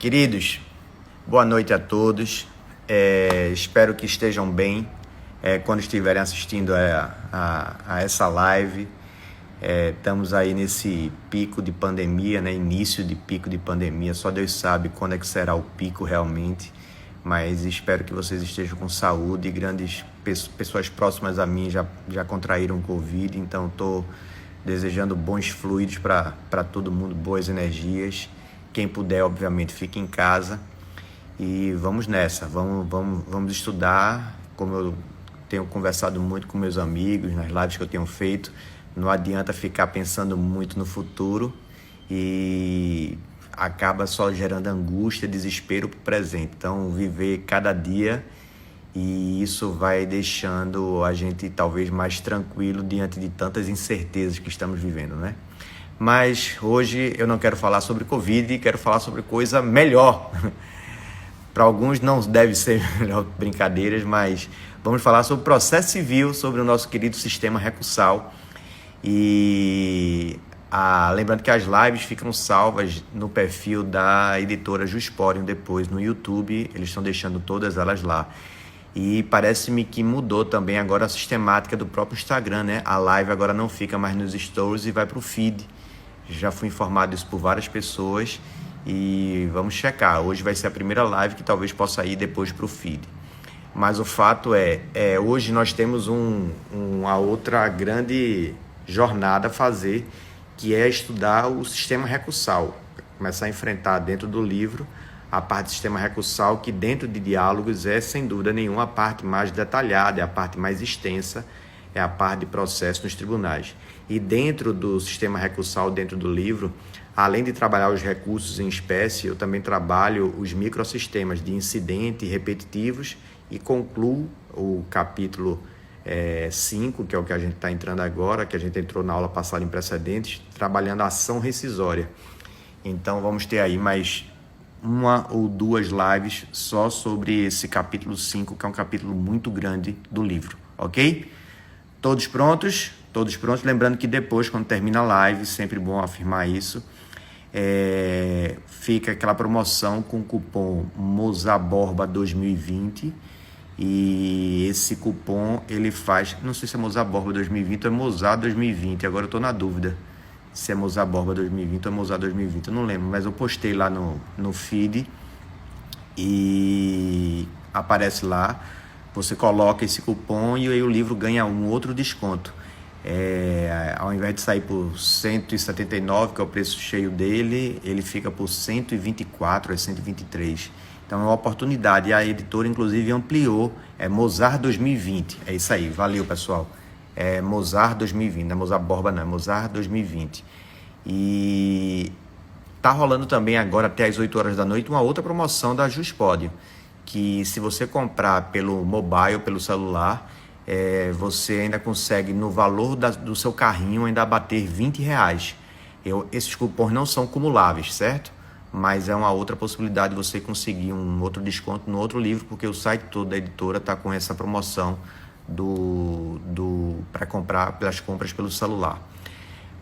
Queridos, boa noite a todos. Espero que estejam bem quando estiverem assistindo a essa live. Estamos aí nesse pico de pandemia, né? Início de pico de pandemia. Só Deus sabe quando é que será o pico realmente. Mas espero que vocês estejam com saúde. Grandes pessoas próximas a mim já contraíram Covid. Então estou desejando bons fluidos para todo mundo, boas energias. Quem puder, obviamente, fique em casa e vamos nessa, vamos estudar. Como eu tenho conversado muito com meus amigos nas lives que eu tenho feito, não adianta ficar pensando muito no futuro e acaba só gerando angústia, desespero para o presente. Então, viver cada dia, e isso vai deixando a gente talvez mais tranquilo diante de tantas incertezas que estamos vivendo, né? Mas hoje eu não quero falar sobre Covid, quero falar sobre coisa melhor. Para alguns não deve ser melhor brincadeiras, mas vamos falar sobre processo civil, sobre o nosso querido sistema recursal. E lembrando que as lives ficam salvas no perfil da editora Jusporium depois no YouTube, eles estão deixando todas elas lá. E parece-me que mudou também agora a sistemática do próprio Instagram, né? A live agora não fica mais nos stories e vai para o feed. Já fui informado isso por várias pessoas e vamos checar. Hoje vai ser a primeira live que talvez possa ir depois para o feed. Mas o fato hoje nós temos uma outra grande jornada a fazer, que é estudar o sistema recursal. Começar a enfrentar dentro do livro a parte do sistema recursal, que dentro de diálogos é, sem dúvida nenhuma, a parte mais detalhada, é a parte mais extensa, é a parte de processo nos tribunais. E dentro do sistema recursal, dentro do livro, além de trabalhar os recursos em espécie, eu também trabalho os microsistemas de incidente repetitivos e concluo o capítulo 5, que é o que a gente está entrando agora, que a gente entrou na aula passada em precedentes, trabalhando a ação rescisória. Então vamos ter aí mais uma ou duas lives só sobre esse capítulo 5, que é um capítulo muito grande do livro, ok? Todos prontos? Todos prontos? Lembrando que depois, quando termina a live, sempre bom afirmar isso, fica aquela promoção com o cupom Mozaborba 2020, e esse cupom ele faz, não sei se é Mozaborba 2020 ou é Mozar 2020, agora eu estou na dúvida se é Mozaborba 2020 ou Mozar 2020, eu não lembro, mas eu postei lá no feed e aparece lá. Você coloca esse cupom e aí o livro ganha um outro desconto. Ao invés de sair por 179, que é o preço cheio dele, ele fica por 124, 123. Então é uma oportunidade. E a editora, inclusive, ampliou. Mozar 2020. É isso aí. Valeu, pessoal. Mozar 2020. Não é Mozar Borba, não. É Mozar 2020. E tá rolando também agora, até às 8 horas da noite, uma outra promoção da Jusporium, que se você comprar pelo mobile, pelo celular, você ainda consegue, no valor do seu carrinho, ainda abater R$20. Esses cupons não são cumuláveis, certo? Mas é uma outra possibilidade de você conseguir um outro desconto no outro livro, porque o site todo da editora está com essa promoção para comprar pelas compras pelo celular.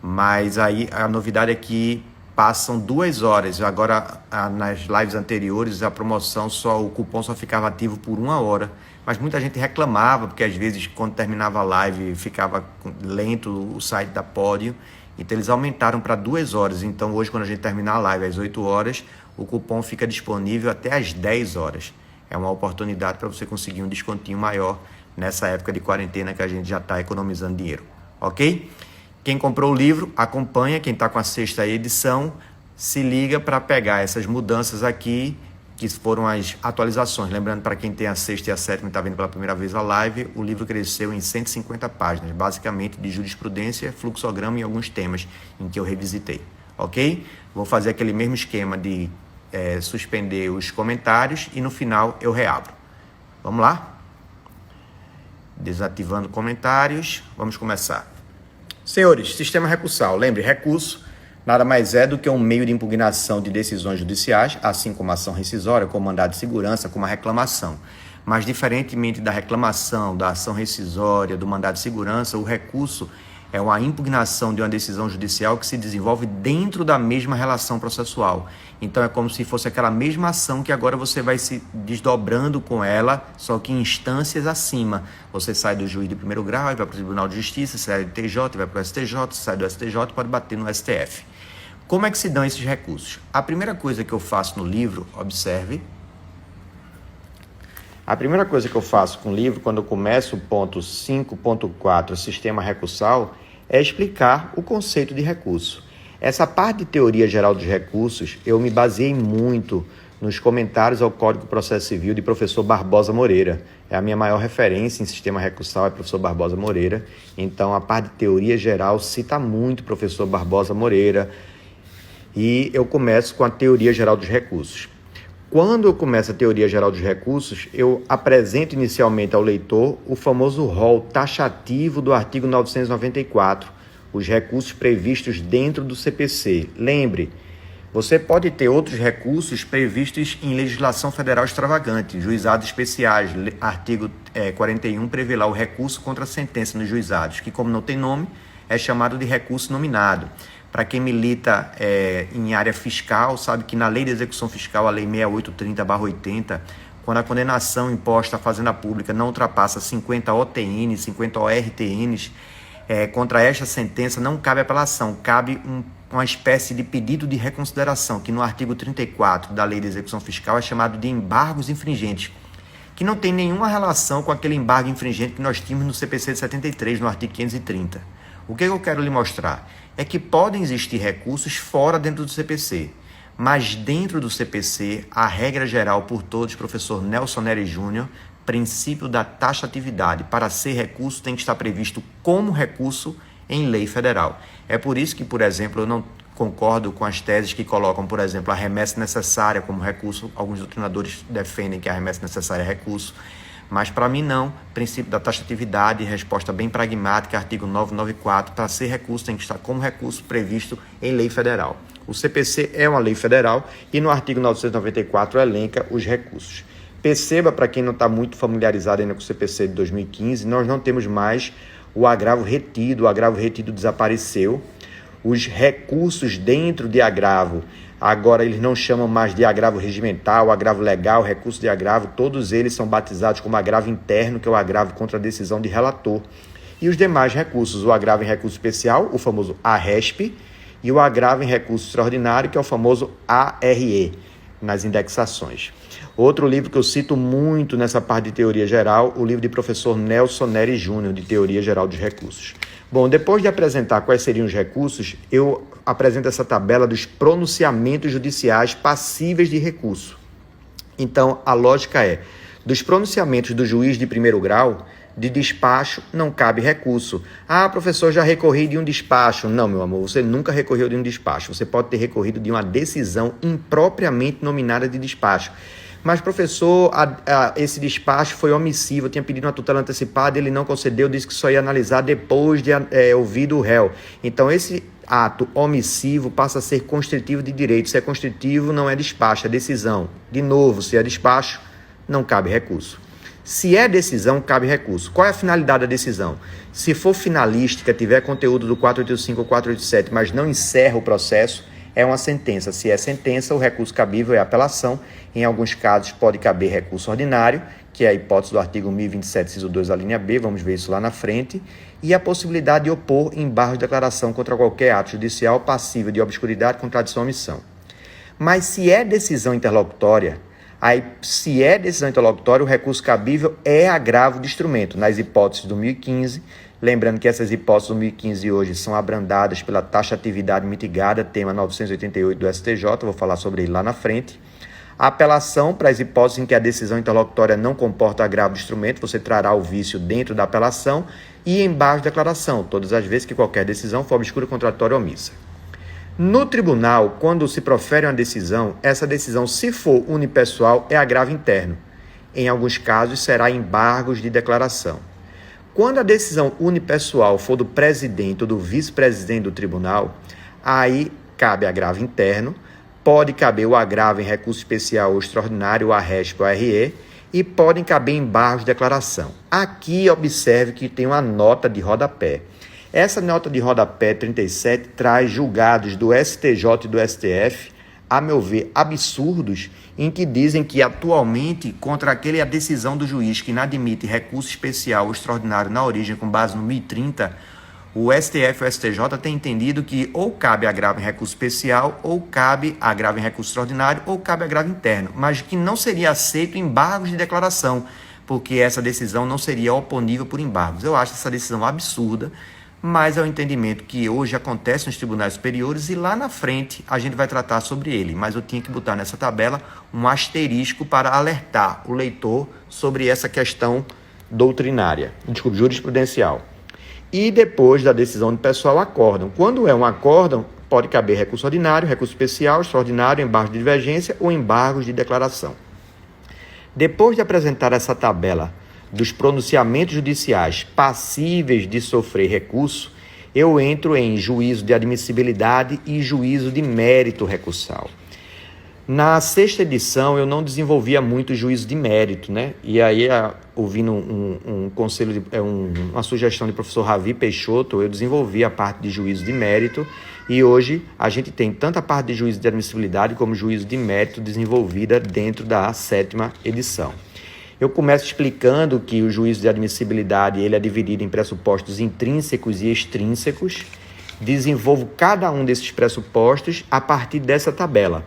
Mas aí a novidade é que passam 2 horas. Agora, nas lives anteriores, a promoção o cupom só ficava ativo por 1 hora. Mas muita gente reclamava, porque às vezes, quando terminava a live, ficava lento o site da Pódio. Então, eles aumentaram para 2 horas. Então, hoje, quando a gente terminar a live às 8 horas, o cupom fica disponível até às 10 horas. É uma oportunidade para você conseguir um descontinho maior nessa época de quarentena que a gente já está economizando dinheiro. Ok? Quem comprou o livro, acompanha. Quem está com a 6ª edição, se liga para pegar essas mudanças aqui, que foram as atualizações. Lembrando, para quem tem a 6ª e a 7ª e está vendo pela primeira vez a live, o livro cresceu em 150 páginas, basicamente de jurisprudência, fluxograma e alguns temas em que eu revisitei. Ok? Vou fazer aquele mesmo esquema de suspender os comentários e no final eu reabro. Vamos lá? Desativando comentários. Vamos começar. Senhores, sistema recursal. Lembre, recurso nada mais é do que um meio de impugnação de decisões judiciais, assim como a ação rescisória, como mandado de segurança, como a reclamação. Mas, diferentemente da reclamação, da ação rescisória, do mandado de segurança, o recurso É uma impugnação de uma decisão judicial que se desenvolve dentro da mesma relação processual. Então é como se fosse aquela mesma ação que agora você vai se desdobrando com ela, só que em instâncias acima. Você sai do juiz de primeiro grau, vai para o Tribunal de Justiça, sai do TJ, vai para o STJ, sai do STJ, pode bater no STF. Como é que se dão esses recursos? A primeira coisa que eu faço no livro, observe, a primeira coisa que eu faço com o livro, quando eu começo o ponto 5.4, sistema recursal, é explicar o conceito de recurso. Essa parte de teoria geral dos recursos, eu me baseei muito nos comentários ao Código de Processo Civil de professor Barbosa Moreira. É a minha maior referência em sistema recursal, é professor Barbosa Moreira. Então, a parte de teoria geral cita muito o professor Barbosa Moreira. E eu começo com a teoria geral dos recursos. Quando eu começo a teoria geral dos recursos, eu apresento inicialmente ao leitor o famoso rol taxativo do artigo 994, os recursos previstos dentro do CPC. Lembre, você pode ter outros recursos previstos em legislação federal extravagante, juizados especiais, artigo 41 prevê lá o recurso contra a sentença nos juizados, que como não tem nome, é chamado de recurso nominado. Para quem milita em área fiscal, sabe que na Lei de Execução Fiscal, a Lei 6830/80, quando a condenação imposta à Fazenda Pública não ultrapassa 50 OTN, 50 ORTNs, contra esta sentença não cabe apelação, cabe uma espécie de pedido de reconsideração, que no artigo 34 da Lei de Execução Fiscal é chamado de embargos infringentes, que não tem nenhuma relação com aquele embargo infringente que nós tínhamos no CPC de 73, no artigo 530. O que eu quero lhe mostrar é que podem existir recursos fora dentro do CPC, mas dentro do CPC, a regra geral por todos, professor Nelson Nery Júnior, princípio da taxatividade. Para ser recurso, tem que estar previsto como recurso em lei federal. É por isso que, por exemplo, eu não concordo com as teses que colocam, por exemplo, a remessa necessária como recurso. Alguns doutrinadores defendem que a remessa necessária é recurso. Mas, para mim, não. Princípio da taxatividade, resposta bem pragmática, artigo 994, para ser recurso tem que estar como recurso previsto em lei federal. O CPC é uma lei federal e no artigo 994 elenca os recursos. Perceba, para quem não está muito familiarizado ainda com o CPC de 2015, nós não temos mais o agravo retido desapareceu. Os recursos dentro de agravo, agora eles não chamam mais de agravo regimental, agravo legal, recurso de agravo, todos eles são batizados como agravo interno, que é o agravo contra a decisão de relator. E os demais recursos, o agravo em recurso especial, o famoso ARESP, e o agravo em recurso extraordinário, que é o famoso ARE, nas indexações. Outro livro que eu cito muito nessa parte de teoria geral, o livro de professor Nelson Nery Júnior, de Teoria Geral dos Recursos. Bom, depois de apresentar quais seriam os recursos, eu apresento essa tabela dos pronunciamentos judiciais passíveis de recurso. Então, a lógica é, dos pronunciamentos do juiz de primeiro grau, de despacho, não cabe recurso. Ah, professor, já recorri de um despacho. Não, meu amor, você nunca recorreu de um despacho. Você pode ter recorrido de uma decisão impropriamente nominada de despacho. Mas, professor, esse despacho foi omissivo, eu tinha pedido uma tutela antecipada, ele não concedeu, disse que só ia analisar depois de ouvido o réu. Então, esse ato omissivo passa a ser constritivo de direito. Se é constritivo, não é despacho, é decisão. De novo, se é despacho, não cabe recurso. Se é decisão, cabe recurso. Qual é a finalidade da decisão? Se for finalística, tiver conteúdo do 485 ou 487, mas não encerra o processo, é uma sentença. Se é sentença, o recurso cabível é apelação. Em alguns casos, pode caber recurso ordinário, que é a hipótese do artigo 1027, inciso 2, a linha B, vamos ver isso lá na frente, e a possibilidade de opor embargo de declaração contra qualquer ato judicial passível de obscuridade, contradição ou omissão. Mas se é decisão interlocutória, o recurso cabível é agravo de instrumento, nas hipóteses do 1015, lembrando que essas hipóteses do 1015 hoje são abrandadas pela taxatividade mitigada, tema 988 do STJ, vou falar sobre ele lá na frente. A apelação, para as hipóteses em que a decisão interlocutória não comporta agravo de instrumento, você trará o vício dentro da apelação, e embargo de declaração, todas as vezes que qualquer decisão for obscura, contraditória ou omissa. No tribunal, quando se profere uma decisão, essa decisão, se for unipessoal, é agravo interno. Em alguns casos, será embargos de declaração. Quando a decisão unipessoal for do presidente ou do vice-presidente do tribunal, aí cabe agravo interno, pode caber o agravo em recurso especial ou extraordinário, o ARESP ou ARE, e podem caber embargos de declaração. Aqui, observe que tem uma nota de rodapé. Essa nota de rodapé 37 traz julgados do STJ e do STF, a meu ver, absurdos, em que dizem que atualmente, contra a decisão do juiz que inadmite recurso especial ou extraordinário na origem com base no 1030, o STF e o STJ têm entendido que ou cabe agravo em recurso especial, ou cabe agravo em recurso extraordinário, ou cabe agravo interno, mas que não seria aceito embargos de declaração, porque essa decisão não seria oponível por embargos. Eu acho essa decisão absurda, mas é o entendimento que hoje acontece nos tribunais superiores e lá na frente a gente vai tratar sobre ele. Mas eu tinha que botar nessa tabela um asterisco para alertar o leitor sobre essa questão jurisprudencial. E depois da decisão do pessoal, acórdão. Quando é um acórdão, pode caber recurso ordinário, recurso especial, extraordinário, embargo de divergência ou embargos de declaração. Depois de apresentar essa tabela dos pronunciamentos judiciais passíveis de sofrer recurso, eu entro em juízo de admissibilidade e juízo de mérito recursal. Na sexta edição, eu não desenvolvia muito juízo de mérito, né? E aí, ouvindo uma sugestão do professor Ravi Peixoto, eu desenvolvi a parte de juízo de mérito e hoje a gente tem tanto a parte de juízo de admissibilidade como juízo de mérito desenvolvida dentro da sétima edição. Eu começo explicando que o juízo de admissibilidade ele é dividido em pressupostos intrínsecos e extrínsecos. Desenvolvo cada um desses pressupostos a partir dessa tabela.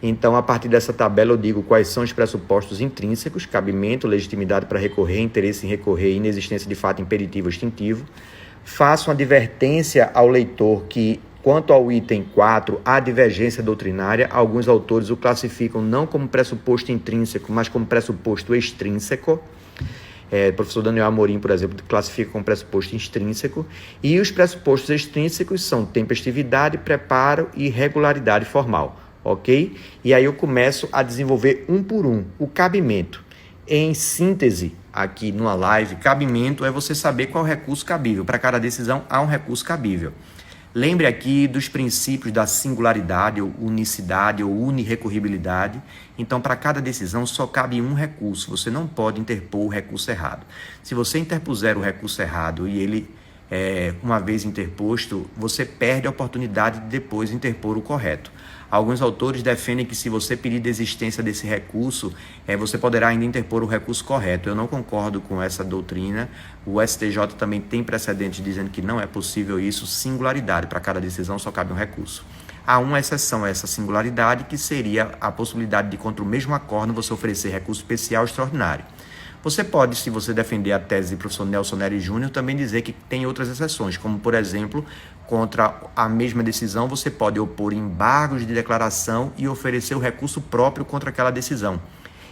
Então, a partir dessa tabela, eu digo quais são os pressupostos intrínsecos: cabimento, legitimidade para recorrer, interesse em recorrer, inexistência de fato imperativo ou extintivo. Faço uma advertência ao leitor que, quanto ao item 4, há divergência doutrinária. Alguns autores o classificam não como pressuposto intrínseco, mas como pressuposto extrínseco. O professor Daniel Amorim, por exemplo, classifica como pressuposto extrínseco. E os pressupostos extrínsecos são tempestividade, preparo e regularidade formal. Ok? E aí eu começo a desenvolver um por um. O cabimento. Em síntese, aqui numa live, cabimento é você saber qual é o recurso cabível. Para cada decisão, há um recurso cabível. Lembre aqui dos princípios da singularidade, ou unicidade, ou unirrecorribilidade. Então, para cada decisão, só cabe um recurso. Você não pode interpor o recurso errado. Se você interpuser o recurso errado e ele, uma vez interposto, você perde a oportunidade de depois interpor o correto. Alguns autores defendem que se você pedir desistência desse recurso, você poderá ainda interpor o recurso correto. Eu não concordo com essa doutrina. O STJ também tem precedentes dizendo que não é possível isso. Singularidade, para cada decisão só cabe um recurso. Há uma exceção a essa singularidade, que seria a possibilidade de, contra o mesmo acórdão, você oferecer recurso especial extraordinário. Você pode, se você defender a tese do professor Nelson Nery Júnior, também dizer que tem outras exceções, como, por exemplo, contra a mesma decisão, você pode opor embargos de declaração e oferecer o recurso próprio contra aquela decisão.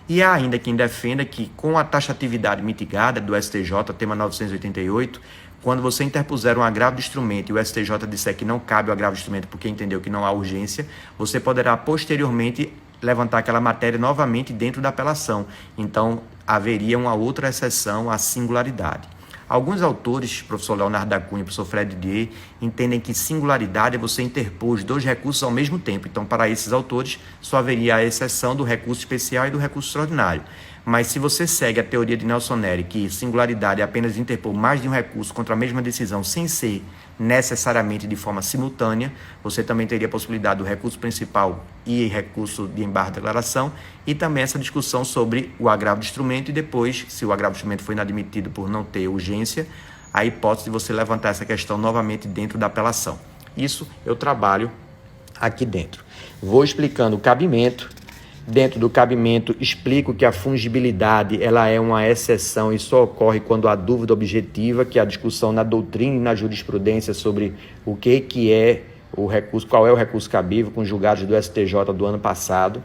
E há ainda quem defenda que, com a taxatividade mitigada do STJ, tema 988, quando você interpuser um agravo de instrumento e o STJ disser que não cabe o agravo de instrumento porque entendeu que não há urgência, você poderá posteriormente levantar aquela matéria novamente dentro da apelação. Então, haveria uma outra exceção à singularidade. Alguns autores, professor Leonardo da Cunha e professor Fred Dier, entendem que singularidade é você interpor os dois recursos ao mesmo tempo. Então, para esses autores, só haveria a exceção do recurso especial e do recurso extraordinário. Mas se você segue a teoria de Nelson Nery, que singularidade é apenas interpor mais de um recurso contra a mesma decisão sem ser necessariamente de forma simultânea, você também teria a possibilidade do recurso principal e recurso de embargo de declaração, e também essa discussão sobre o agravo de instrumento e depois, se o agravo de instrumento foi inadmitido por não ter urgência, a hipótese de você levantar essa questão novamente dentro da apelação. Isso eu trabalho aqui dentro. Vou explicando o cabimento. Dentro do cabimento, explico que a fungibilidade ela é uma exceção e só ocorre quando há dúvida objetiva, que é a discussão na doutrina e na jurisprudência sobre o que é o recurso, qual é o recurso cabível, com os julgados do STJ do ano passado.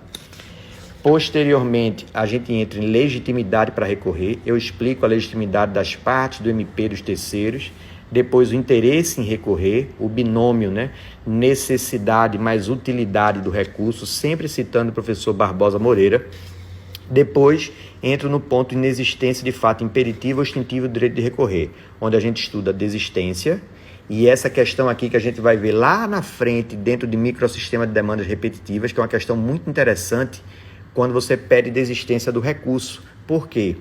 Posteriormente, a gente entra em legitimidade para recorrer. Eu explico a legitimidade das partes, do MP dos terceiros. Depois, o interesse em recorrer, o binômio, necessidade mais utilidade do recurso, sempre citando o professor Barbosa Moreira. Depois, entro no ponto inexistência de fato imperativo ou extintivo do direito de recorrer, onde a gente estuda desistência, e essa questão aqui que a gente vai ver lá na frente, dentro de microsistema de demandas repetitivas, que é uma questão muito interessante quando você pede desistência do recurso. Por quê?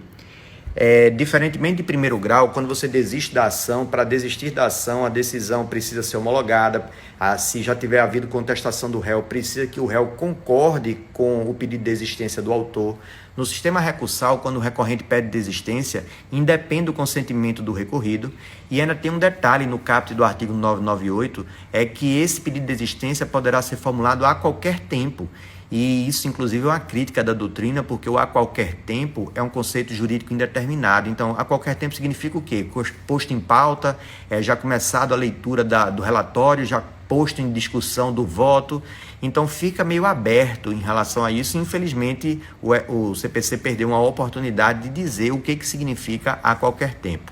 Diferentemente de primeiro grau, quando você desiste da ação, para desistir da ação, a decisão precisa ser homologada. Se já tiver havido contestação do réu, precisa que o réu concorde com o pedido de desistência do autor. No sistema recursal, quando o recorrente pede desistência, independe do consentimento do recorrido. E ainda tem um detalhe no caput do artigo 998, é que esse pedido de desistência poderá ser formulado a qualquer tempo. E isso, inclusive, é uma crítica da doutrina, porque o a qualquer tempo é um conceito jurídico indeterminado. Então, a qualquer tempo significa o quê? Posto em pauta, já começado a leitura do relatório, já posto em discussão do voto. Então, fica meio aberto em relação a isso. Infelizmente, o CPC perdeu uma oportunidade de dizer o que significa a qualquer tempo.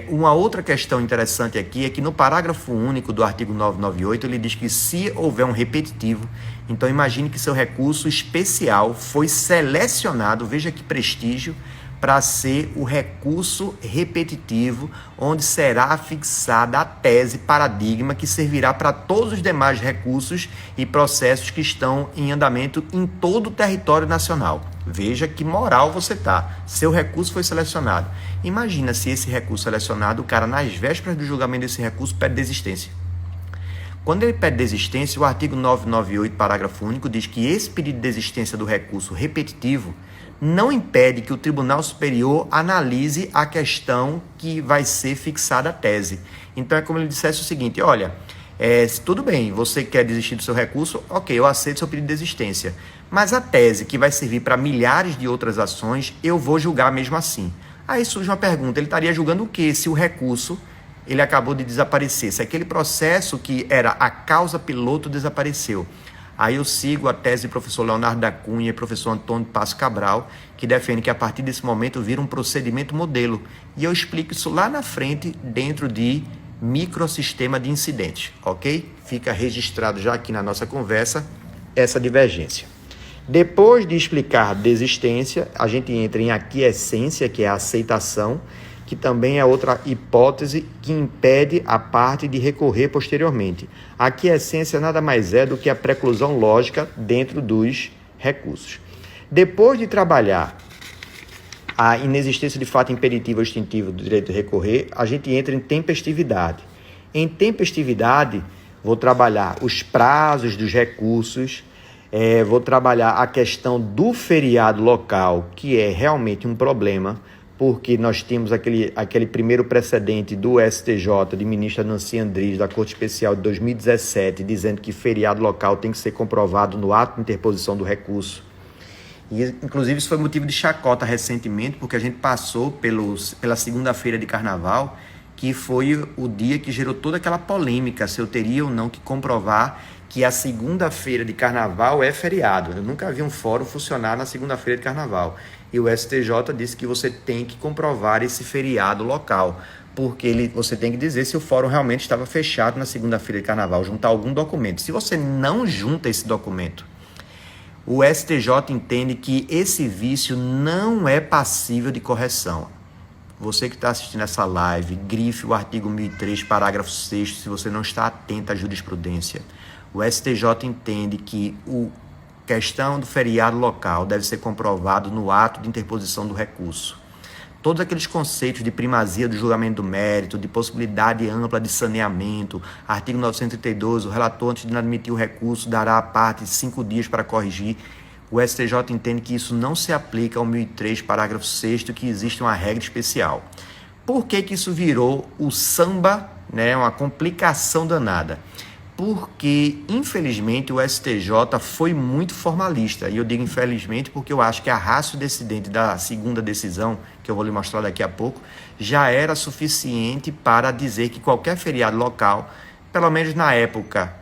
Uma outra questão interessante aqui é que no parágrafo único do artigo 998, ele diz que se houver um repetitivo, então imagine que seu recurso especial foi selecionado, veja que prestígio, para ser o recurso repetitivo, onde será fixada a tese paradigma que servirá para todos os demais recursos e processos que estão em andamento em todo o território nacional. Veja que moral você está. Seu recurso foi selecionado. Imagina se esse recurso selecionado, o cara, nas vésperas do julgamento desse recurso, pede desistência. Quando ele pede desistência, o artigo 998, parágrafo único, diz que esse pedido de desistência do recurso repetitivo não impede que o Tribunal Superior analise a questão que vai ser fixada a tese. Então, é como ele dissesse o seguinte, olha, tudo bem, você quer desistir do seu recurso, ok, eu aceito seu pedido de desistência, mas a tese que vai servir para milhares de outras ações, eu vou julgar mesmo assim. Aí surge uma pergunta, ele estaria julgando o quê se o recurso ele acabou de desaparecer? Se aquele processo que era a causa piloto desapareceu. Aí eu sigo a tese do professor Leonardo da Cunha e professor Antônio Passo Cabral, que defende que a partir desse momento vira um procedimento modelo. E eu explico isso lá na frente, dentro de microsistema de incidentes, ok? Fica registrado já aqui na nossa conversa essa divergência. Depois de explicar desistência, a gente entra em aquiescência, que é a aceitação, que também é outra hipótese que impede a parte de recorrer posteriormente. A aquiescência nada mais é do que a preclusão lógica dentro dos recursos. Depois de trabalhar a inexistência de fato impeditivo ou extintivo do direito de recorrer, a gente entra em tempestividade. Em tempestividade, vou trabalhar os prazos dos recursos, vou trabalhar a questão do feriado local, que é realmente um problema, porque nós temos aquele primeiro precedente do STJ, de ministra Nancy Andrighi, da Corte Especial de 2017, dizendo que feriado local tem que ser comprovado no ato de interposição do recurso. E, inclusive, isso foi motivo de chacota recentemente, porque a gente passou pela segunda-feira de carnaval, que foi o dia que gerou toda aquela polêmica, se eu teria ou não que comprovar que a segunda-feira de carnaval é feriado. Eu nunca vi um fórum funcionar na segunda-feira de carnaval. E o STJ disse que você tem que comprovar esse feriado local, porque você tem que dizer se o fórum realmente estava fechado na segunda-feira de carnaval, juntar algum documento. Se você não junta esse documento, o STJ entende que esse vício não é passível de correção. Você que está assistindo essa live, grife o artigo 1003, parágrafo 6º, se você não está atento à jurisprudência. O STJ entende que a questão do feriado local deve ser comprovado no ato de interposição do recurso. Todos aqueles conceitos de primazia do julgamento do mérito, de possibilidade ampla de saneamento, artigo 932, o relator, antes de inadmitir o recurso, dará à parte 5 dias para corrigir. O STJ entende que isso não se aplica ao 1003, parágrafo 6º, que existe uma regra especial. Por que isso virou o samba, né, uma complicação danada? Porque, infelizmente, o STJ foi muito formalista. E eu digo infelizmente porque eu acho que a ratio decidente da segunda decisão, que eu vou lhe mostrar daqui a pouco, já era suficiente para dizer que qualquer feriado local, pelo menos na época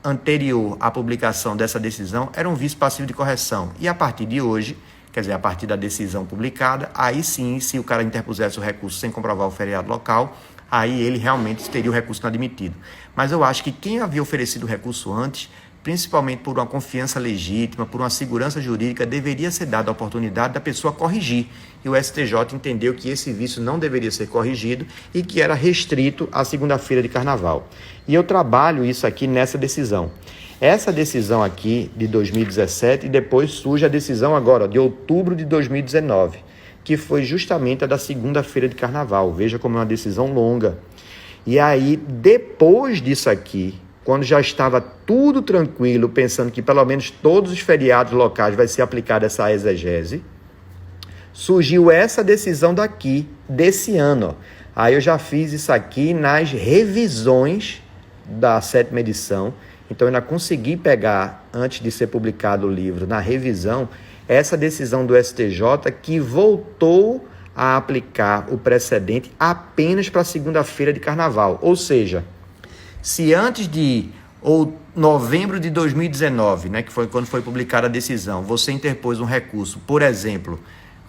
anterior à publicação dessa decisão, era um vício passivo de correção. E a partir de hoje, quer dizer, a partir da decisão publicada, aí sim, se o cara interpusesse o recurso sem comprovar o feriado local, aí ele realmente teria o recurso não admitido. Mas eu acho que quem havia oferecido o recurso antes, principalmente por uma confiança legítima, por uma segurança jurídica, deveria ser dada a oportunidade da pessoa corrigir. E o STJ entendeu que esse vício não deveria ser corrigido e que era restrito à segunda-feira de carnaval. E eu trabalho isso aqui nessa decisão. Essa decisão aqui de 2017 e depois surge a decisão agora de outubro de 2019, que foi justamente a da segunda-feira de carnaval. Veja como é uma decisão longa. E aí, depois disso aqui, quando já estava tudo tranquilo, pensando que pelo menos todos os feriados locais vai ser aplicada essa exegese, surgiu essa decisão daqui, desse ano. Aí eu já fiz isso aqui nas revisões da 7ª edição. Então eu ainda consegui pegar, antes de ser publicado o livro, na revisão, essa decisão do STJ que voltou a aplicar o precedente apenas para a segunda-feira de carnaval. Ou seja, se antes de novembro de 2019, né, que foi quando foi publicada a decisão, você interpôs um recurso, por exemplo,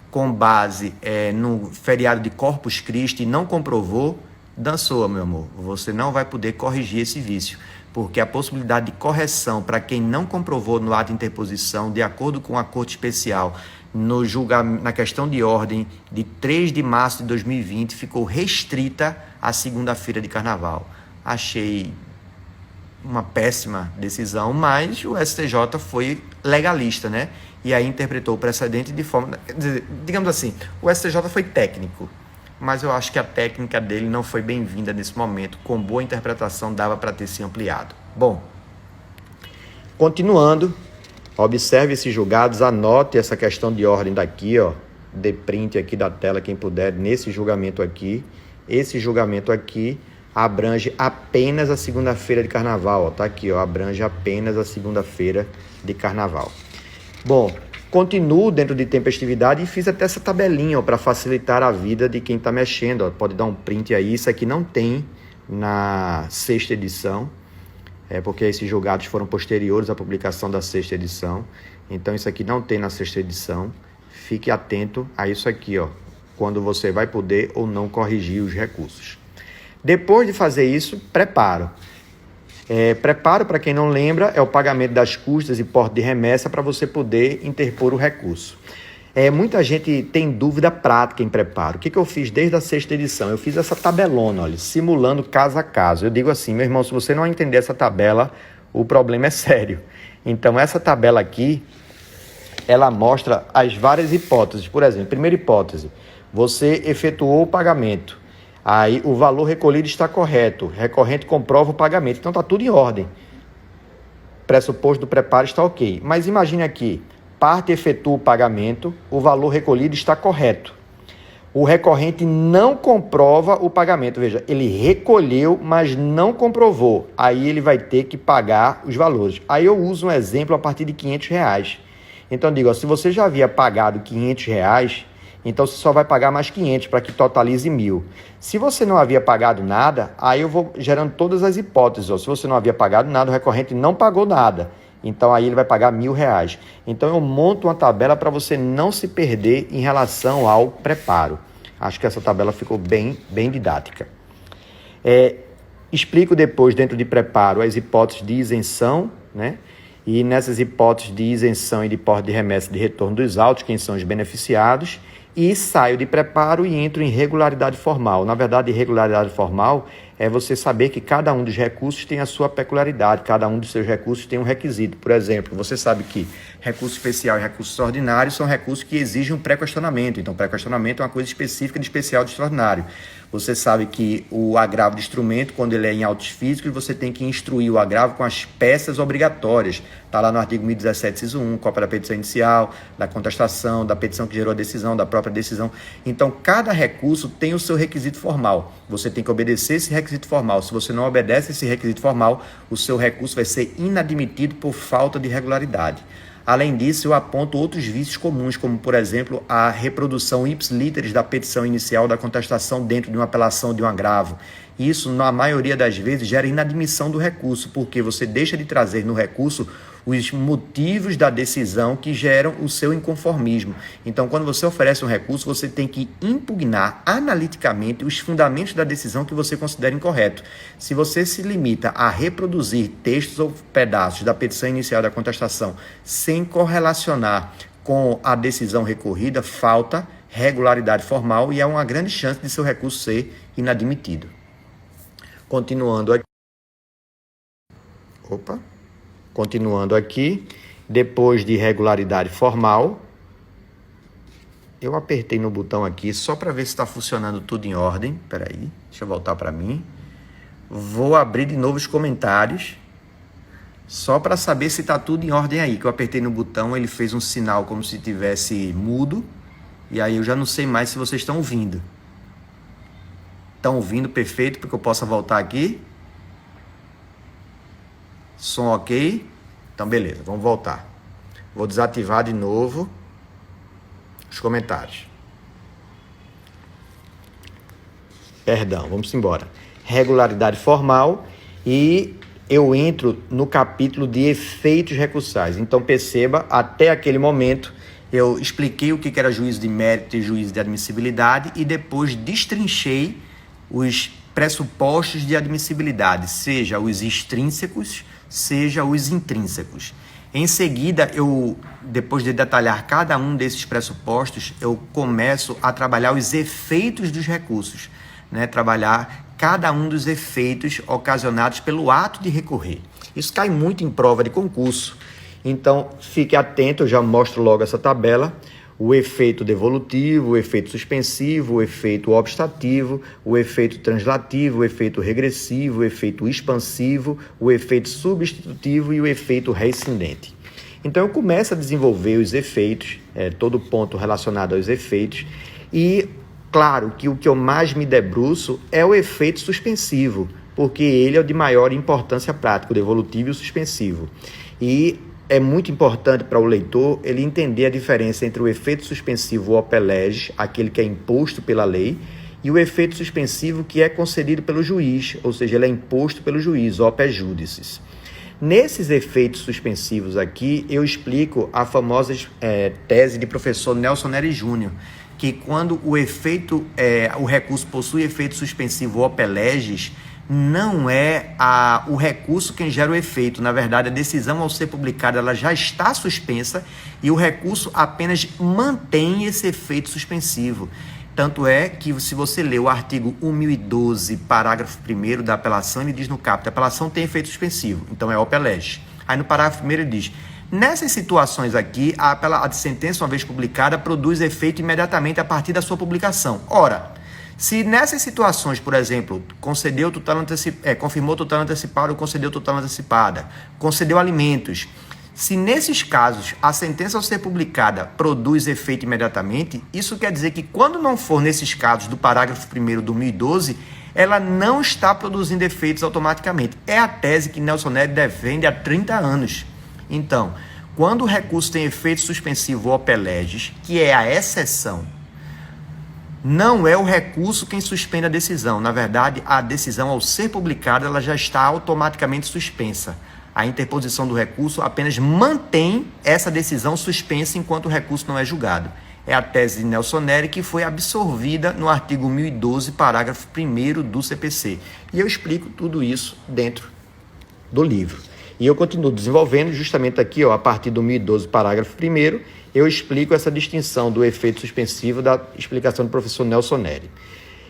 com base no feriado de Corpus Christi e não comprovou, dançou, meu amor. Você não vai poder corrigir esse vício, porque a possibilidade de correção para quem não comprovou no ato de interposição, de acordo com a Corte Especial, na questão de ordem de 3 de março de 2020, ficou restrita à segunda-feira de carnaval. Achei uma péssima decisão, mas o STJ foi legalista, né? E aí interpretou o precedente de forma... Digamos assim, o STJ foi técnico, mas eu acho que a técnica dele não foi bem-vinda nesse momento. Com boa interpretação, dava para ter se ampliado. Bom, continuando, observe esses julgados, anote essa questão de ordem daqui, ó, dê print aqui da tela, quem puder, nesse julgamento aqui. Esse julgamento aqui abrange apenas a segunda-feira de carnaval, ó, tá aqui, ó, abrange apenas a segunda-feira de carnaval. Bom, continuo dentro de tempestividade e fiz até essa tabelinha para facilitar a vida de quem está mexendo, ó. Pode dar um print aí, isso aqui não tem na 6ª edição, porque esses julgados foram posteriores à publicação da 6ª edição, então isso aqui não tem na 6ª edição. Fique atento a isso aqui, ó, quando você vai poder ou não corrigir os recursos. Depois de fazer isso, preparo. Preparo, para quem não lembra, é o pagamento das custas e porte de remessa para você poder interpor o recurso. Muita gente tem dúvida prática em preparo. O que eu fiz desde a 6ª edição? Eu fiz essa tabelona, olha, simulando caso a caso. Eu digo assim, meu irmão, se você não entender essa tabela, o problema é sério. Então, essa tabela aqui, ela mostra as várias hipóteses. Por exemplo, primeira hipótese, você efetuou o pagamento. Aí o valor recolhido está correto, recorrente comprova o pagamento, então está tudo em ordem. Pressuposto do preparo está ok. Mas imagine aqui, parte efetua o pagamento, o valor recolhido está correto. O recorrente não comprova o pagamento, veja, ele recolheu, mas não comprovou. Aí ele vai ter que pagar os valores. Aí eu uso um exemplo a partir de R$500. Então eu digo, ó, se você já havia pagado R$500, então você só vai pagar mais 500 para que totalize 1.000. Se você não havia pagado nada, aí eu vou gerando todas as hipóteses. Ó. Se você não havia pagado nada, o recorrente não pagou nada. Então aí ele vai pagar R$1.000. Então eu monto uma tabela para você não se perder em relação ao preparo. Acho que essa tabela ficou bem didática. Explico depois, dentro de preparo, as hipóteses de isenção, né? E nessas hipóteses de isenção e de porte de remessa de retorno dos autos, quem são os beneficiados, e saio de preparo e entro em regularidade formal. Na verdade, regularidade formal é você saber que cada um dos recursos tem a sua peculiaridade, cada um dos seus recursos tem um requisito. Por exemplo, você sabe que recurso especial e recursos extraordinários são recursos que exigem um pré-questionamento. Então, pré-questionamento é uma coisa específica de especial de extraordinário. Você sabe que o agravo de instrumento, quando ele é em autos físicos, você tem que instruir o agravo com as peças obrigatórias. Está lá no artigo 1017, inciso 1, cópia da petição inicial, da contestação, da petição que gerou a decisão, da própria decisão. Então, cada recurso tem o seu requisito formal. Você tem que obedecer esse requisito formal. Se você não obedece esse requisito formal, o seu recurso vai ser inadmitido por falta de regularidade. Além disso, eu aponto outros vícios comuns, como, por exemplo, a reprodução ipsilíteris da petição inicial da contestação dentro de uma apelação de um agravo. Isso, na maioria das vezes, gera inadmissão do recurso, porque você deixa de trazer no recurso os motivos da decisão que geram o seu inconformismo. Então, quando você oferece um recurso, você tem que impugnar analiticamente os fundamentos da decisão que você considera incorreto. Se você se limita a reproduzir textos ou pedaços da petição inicial da contestação sem correlacionar com a decisão recorrida, falta regularidade formal e há uma grande chance de seu recurso ser inadmitido. Continuando aqui, depois de regularidade formal, eu apertei no botão aqui só para ver se está funcionando tudo em ordem. Espera aí, deixa eu voltar para mim. Vou abrir de novo os comentários, só para saber se está tudo em ordem aí. Que eu apertei no botão, ele fez um sinal como se tivesse mudo. E aí eu já não sei mais se vocês estão ouvindo. Estão ouvindo perfeito para que eu possa voltar aqui? Som ok? Então beleza, vamos voltar. Vou desativar de novo os comentários. Perdão, vamos embora. Regularidade formal e eu entro no capítulo de efeitos recursais. Então perceba, até aquele momento eu expliquei o que era juízo de mérito e juízo de admissibilidade e depois destrinchei os pressupostos de admissibilidade, seja os extrínsecos, seja os intrínsecos. Em seguida, depois de detalhar cada um desses pressupostos, eu começo a trabalhar os efeitos dos recursos, né? Trabalhar cada um dos efeitos ocasionados pelo ato de recorrer. Isso cai muito em prova de concurso. Então, fique atento, eu já mostro logo essa tabela. O efeito devolutivo, o efeito suspensivo, o efeito obstativo, o efeito translativo, o efeito regressivo, o efeito expansivo, o efeito substitutivo e o efeito rescindente. Então eu começo a desenvolver os efeitos, todo ponto relacionado aos efeitos, e claro que o que eu mais me debruço é o efeito suspensivo, porque ele é o de maior importância prática, o devolutivo e o suspensivo. E é muito importante para o leitor ele entender a diferença entre o efeito suspensivo opé legis, aquele que é imposto pela lei, e o efeito suspensivo que é concedido pelo juiz, ou seja, ele é imposto pelo juiz, opé judicis. Nesses efeitos suspensivos aqui, eu explico a famosa tese de professor Nelson Nery Júnior, que quando o recurso possui efeito suspensivo opé legis, não é o recurso quem gera o efeito. Na verdade, a decisão, ao ser publicada, ela já está suspensa e o recurso apenas mantém esse efeito suspensivo. Tanto é que, se você ler o artigo 1012, parágrafo 1º da apelação, ele diz no caput, a apelação tem efeito suspensivo, então é opé legis. Aí no parágrafo 1º ele diz, nessas situações aqui, a sentença, uma vez publicada, produz efeito imediatamente a partir da sua publicação. Ora, se nessas situações, por exemplo, confirmou tutela antecipada ou concedeu tutela antecipada, concedeu alimentos, se nesses casos a sentença ao ser publicada produz efeito imediatamente, isso quer dizer que quando não for nesses casos do parágrafo 1º do 1012, ela não está produzindo efeitos automaticamente. É a tese que Nelson Nery defende há 30 anos. Então, quando o recurso tem efeito suspensivo opé legis, que é a exceção, não é o recurso quem suspende a decisão. Na verdade, a decisão, ao ser publicada, ela já está automaticamente suspensa. A interposição do recurso apenas mantém essa decisão suspensa enquanto o recurso não é julgado. É a tese de Nelson Nery que foi absorvida no artigo 1012, parágrafo 1º do CPC. E eu explico tudo isso dentro do livro. E eu continuo desenvolvendo justamente aqui, a partir do 1012, parágrafo 1º, eu explico essa distinção do efeito suspensivo da explicação do professor Nelson Nery.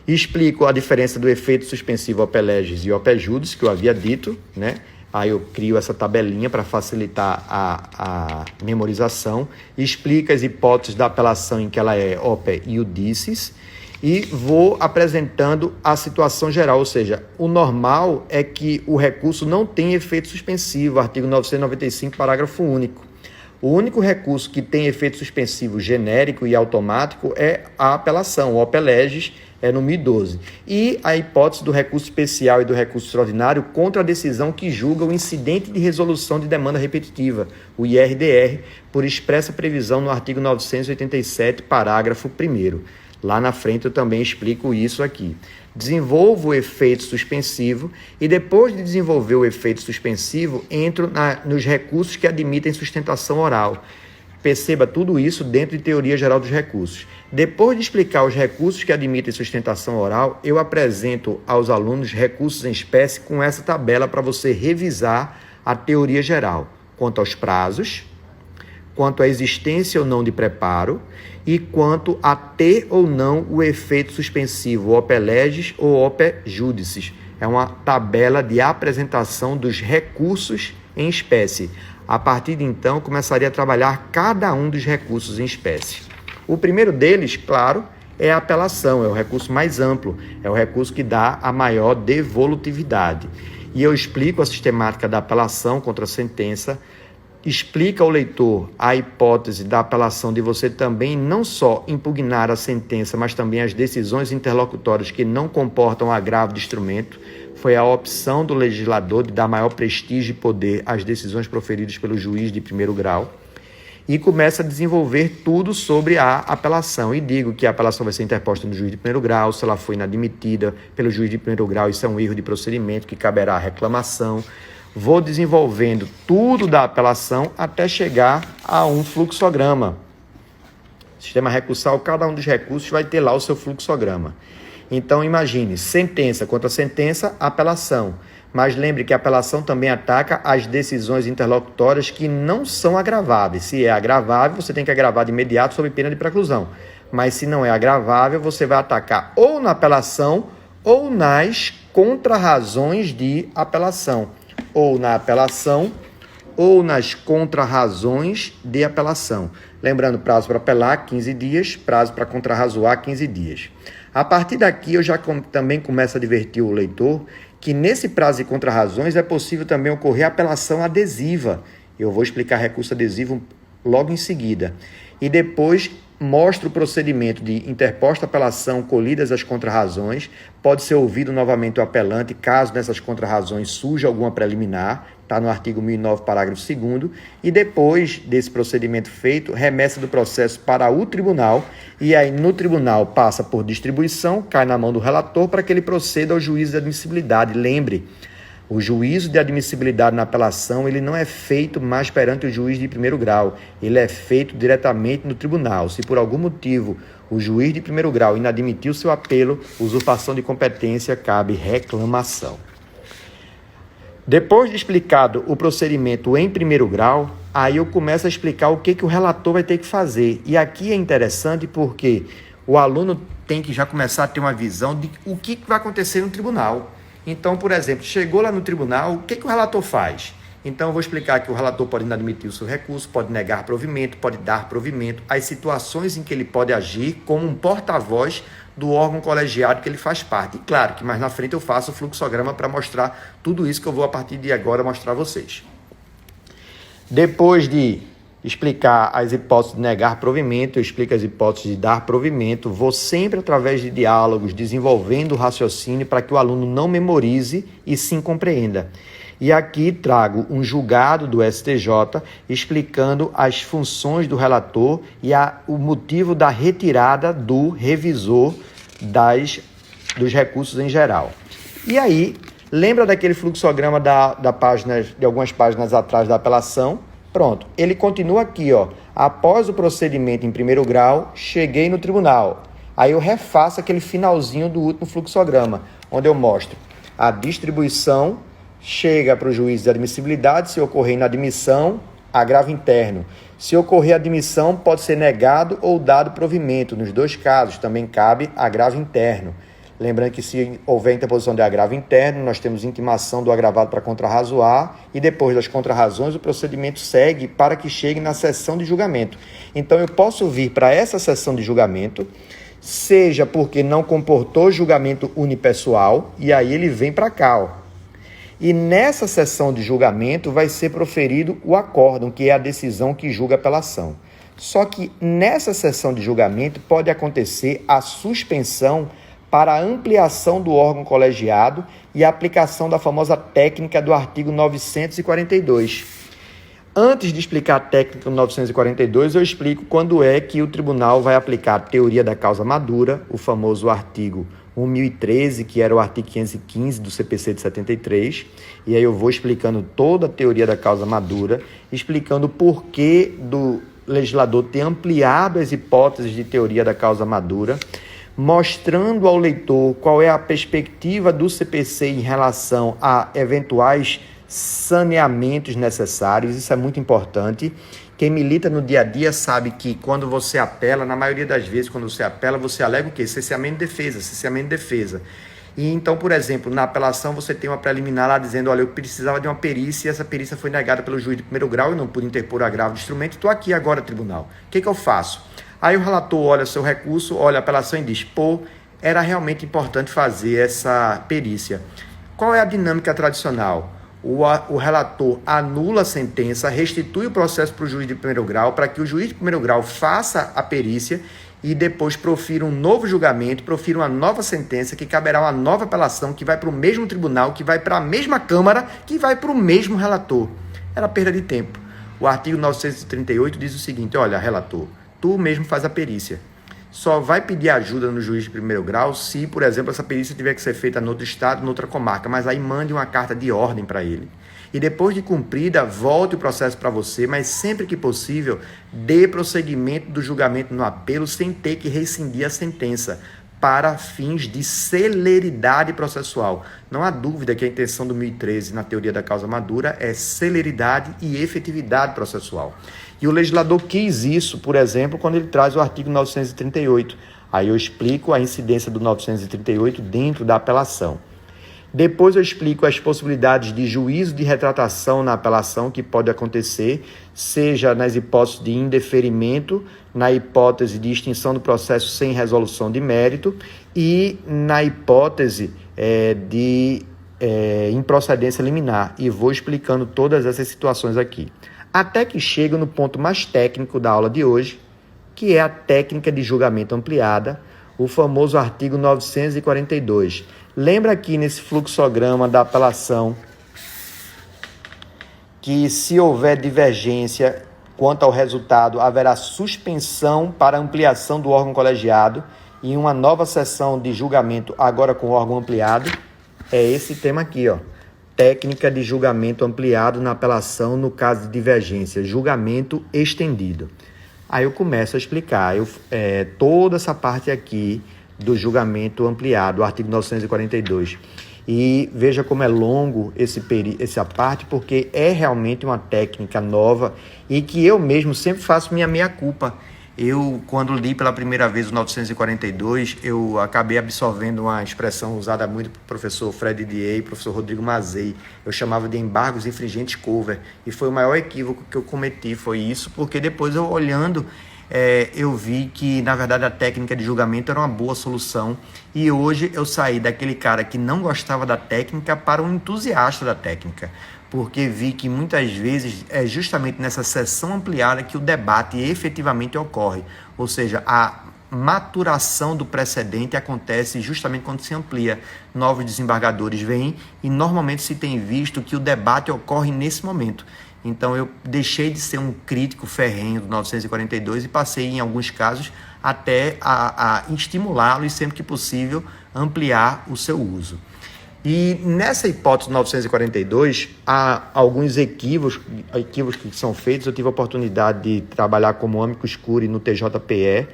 E explico a diferença do efeito suspensivo opé legis e opé judicis, que eu havia dito, né? Aí eu crio essa tabelinha para facilitar a memorização, explico as hipóteses da apelação em que ela é opé iudicis e vou apresentando a situação geral, ou seja, o normal é que o recurso não tem efeito suspensivo, artigo 995, parágrafo único. O único recurso que tem efeito suspensivo genérico e automático é a apelação, o opé legis, é no 1012. E a hipótese do recurso especial e do recurso extraordinário contra a decisão que julga o incidente de resolução de demanda repetitiva, o IRDR, por expressa previsão no artigo 987, parágrafo 1º. Lá na frente eu também explico isso aqui. Desenvolvo o efeito suspensivo e depois de desenvolver o efeito suspensivo, entro nos recursos que admitem sustentação oral. Perceba tudo isso dentro de teoria geral dos recursos. Depois de explicar os recursos que admitem sustentação oral, eu apresento aos alunos recursos em espécie com essa tabela para você revisar a teoria geral, quanto aos prazos, quanto à existência ou não de preparo e quanto a ter ou não o efeito suspensivo opé legis ou opé judicis. É uma tabela de apresentação dos recursos em espécie. A partir de então, começaria a trabalhar cada um dos recursos em espécie. O primeiro deles, claro, é a apelação, é o recurso mais amplo, é o recurso que dá a maior devolutividade. E eu explico a sistemática da apelação contra a sentença, explica ao leitor a hipótese da apelação de você também não só impugnar a sentença, mas também as decisões interlocutórias que não comportam agravo de instrumento. Foi a opção do legislador de dar maior prestígio e poder às decisões proferidas pelo juiz de primeiro grau. E começa a desenvolver tudo sobre a apelação. E digo que a apelação vai ser interposta no juiz de primeiro grau, se ela foi inadmitida pelo juiz de primeiro grau, isso é um erro de procedimento que caberá à reclamação. Vou desenvolvendo tudo da apelação até chegar a um fluxograma. Sistema recursal, cada um dos recursos vai ter lá o seu fluxograma. Então, imagine, sentença contra sentença, apelação. Mas lembre que a apelação também ataca as decisões interlocutórias que não são agraváveis. Se é agravável, você tem que agravar de imediato sob pena de preclusão. Mas se não é agravável, você vai atacar ou na apelação ou nas contrarrazões de apelação. Ou na apelação ou nas contrarrazões de apelação. Lembrando, prazo para apelar, 15 dias, prazo para contrarrazoar, 15 dias. A partir daqui, eu já também começo a advertir o leitor que nesse prazo de contrarrazões é possível também ocorrer apelação adesiva. Eu vou explicar recurso adesivo logo em seguida. E depois mostro o procedimento de interposta apelação, colhidas as contrarrazões. Pode ser ouvido novamente o apelante, caso nessas contrarrazões surja alguma preliminar, está no artigo 1009, parágrafo 2º, e depois desse procedimento feito, remessa do processo para o tribunal, e aí no tribunal passa por distribuição, cai na mão do relator para que ele proceda ao juízo de admissibilidade. Lembre, o juízo de admissibilidade na apelação, ele não é feito mais perante o juiz de primeiro grau, ele é feito diretamente no tribunal. Se por algum motivo o juiz de primeiro grau inadmitir o seu apelo, usurpação de competência, cabe reclamação. Depois de explicado o procedimento em primeiro grau, aí eu começo a explicar o que o relator vai ter que fazer. E aqui é interessante porque o aluno tem que já começar a ter uma visão de o que vai acontecer no tribunal. Então, por exemplo, chegou lá no tribunal, o que o relator faz? Então, eu vou explicar que o relator pode inadmitir o seu recurso, pode negar provimento, pode dar provimento, as situações em que ele pode agir como um porta-voz do órgão colegiado que ele faz parte. E claro que mais na frente eu faço o fluxograma para mostrar tudo isso que eu vou a partir de agora mostrar a vocês. Depois de explicar as hipóteses de negar provimento, eu explico as hipóteses de dar provimento, vou sempre através de diálogos desenvolvendo o raciocínio para que o aluno não memorize e sim compreenda. E aqui trago um julgado do STJ explicando as funções do relator e o motivo da retirada do revisor dos recursos em geral. E aí, lembra daquele fluxograma da página, de algumas páginas atrás da apelação? Pronto, ele continua aqui, ó. Após o procedimento em primeiro grau, cheguei no tribunal. Aí eu refaço aquele finalzinho do último fluxograma, onde eu mostro a distribuição, chega para o juiz de admissibilidade, se ocorrer inadmissão, agravo interno. Se ocorrer admissão, pode ser negado ou dado provimento. Nos dois casos, também cabe agravo interno. Lembrando que se houver interposição de agravo interno, nós temos intimação do agravado para contrarrazoar e depois das contrarrazões o procedimento segue para que chegue na sessão de julgamento. Então eu posso vir para essa sessão de julgamento, seja porque não comportou julgamento unipessoal e aí ele vem para cá, ó. E nessa sessão de julgamento vai ser proferido o acórdão, que é a decisão que julga a apelação. Só que nessa sessão de julgamento pode acontecer a suspensão para a ampliação do órgão colegiado e a aplicação da famosa técnica do artigo 942. Antes de explicar a técnica do 942, eu explico quando é que o tribunal vai aplicar a teoria da causa madura, o famoso artigo 1013, que era o artigo 515 do CPC de 73, e aí eu vou explicando toda a teoria da causa madura, explicando o porquê do legislador ter ampliado as hipóteses de teoria da causa madura, mostrando ao leitor qual é a perspectiva do CPC em relação a eventuais saneamentos necessários. Isso é muito importante. Quem milita no dia a dia sabe que quando você apela, na maioria das vezes, quando você apela, você alega o quê? Cesseamento de defesa, cesseamento de defesa. E então, por exemplo, na apelação você tem uma preliminar lá dizendo, olha, eu precisava de uma perícia e essa perícia foi negada pelo juiz de primeiro grau, eu não pude interpor agravo de instrumento, estou aqui agora, tribunal. O que eu faço? Aí o relator olha seu recurso, olha a apelação e diz, pô, era realmente importante fazer essa perícia. Qual é a dinâmica tradicional? O relator anula a sentença, restitui o processo para o juiz de primeiro grau, para que o juiz de primeiro grau faça a perícia e depois profira um novo julgamento, profira uma nova sentença, que caberá uma nova apelação, que vai para o mesmo tribunal, que vai para a mesma Câmara, que vai para o mesmo relator. Era perda de tempo. O artigo 938 diz o seguinte, olha, relator, tu mesmo faz a perícia. Só vai pedir ajuda no juiz de primeiro grau se, por exemplo, essa perícia tiver que ser feita no outro estado, noutra comarca, mas aí mande uma carta de ordem para ele. E depois de cumprida, volte o processo para você, mas sempre que possível, dê prosseguimento do julgamento no apelo sem ter que rescindir a sentença, para fins de celeridade processual. Não há dúvida que a intenção do 1013 na teoria da causa madura é celeridade e efetividade processual. E o legislador quis isso, por exemplo, quando ele traz o artigo 938. Aí eu explico a incidência do 938 dentro da apelação. Depois eu explico as possibilidades de juízo de retratação na apelação que pode acontecer, seja nas hipóteses de indeferimento, na hipótese de extinção do processo sem resolução de mérito e na hipótese de improcedência liminar. E vou explicando todas essas situações aqui. Até que chego no ponto mais técnico da aula de hoje, que é a técnica de julgamento ampliada, o famoso artigo 942. Lembra aqui nesse fluxograma da apelação que se houver divergência quanto ao resultado, haverá suspensão para ampliação do órgão colegiado e uma nova sessão de julgamento agora com o órgão ampliado? É esse tema aqui, ó. Técnica de julgamento ampliado na apelação no caso de divergência, julgamento estendido. Aí eu começo a explicar toda essa parte aqui do julgamento ampliado, o artigo 942. E veja como é longo essa parte, porque é realmente uma técnica nova e que eu mesmo sempre faço minha meia-culpa. Eu, quando li pela primeira vez o 942, eu acabei absorvendo uma expressão usada muito pelo professor Fred Dier e professor Rodrigo Mazei. Eu chamava de embargos infringentes cover. E foi o maior equívoco que eu cometi, foi isso, porque depois eu olhando, eu vi que, na verdade, a técnica de julgamento era uma boa solução. E hoje eu saí daquele cara que não gostava da técnica para um entusiasta da técnica, porque vi que muitas vezes é justamente nessa sessão ampliada que o debate efetivamente ocorre. Ou seja, a maturação do precedente acontece justamente quando se amplia. Novos desembargadores vêm e normalmente se tem visto que o debate ocorre nesse momento. Então eu deixei de ser um crítico ferrenho do 942 e passei, em alguns casos, até a estimulá-lo e, sempre que possível, ampliar o seu uso. E nessa hipótese 942, há alguns equívocos que são feitos. Eu tive a oportunidade de trabalhar como amicus curiae no TJPE,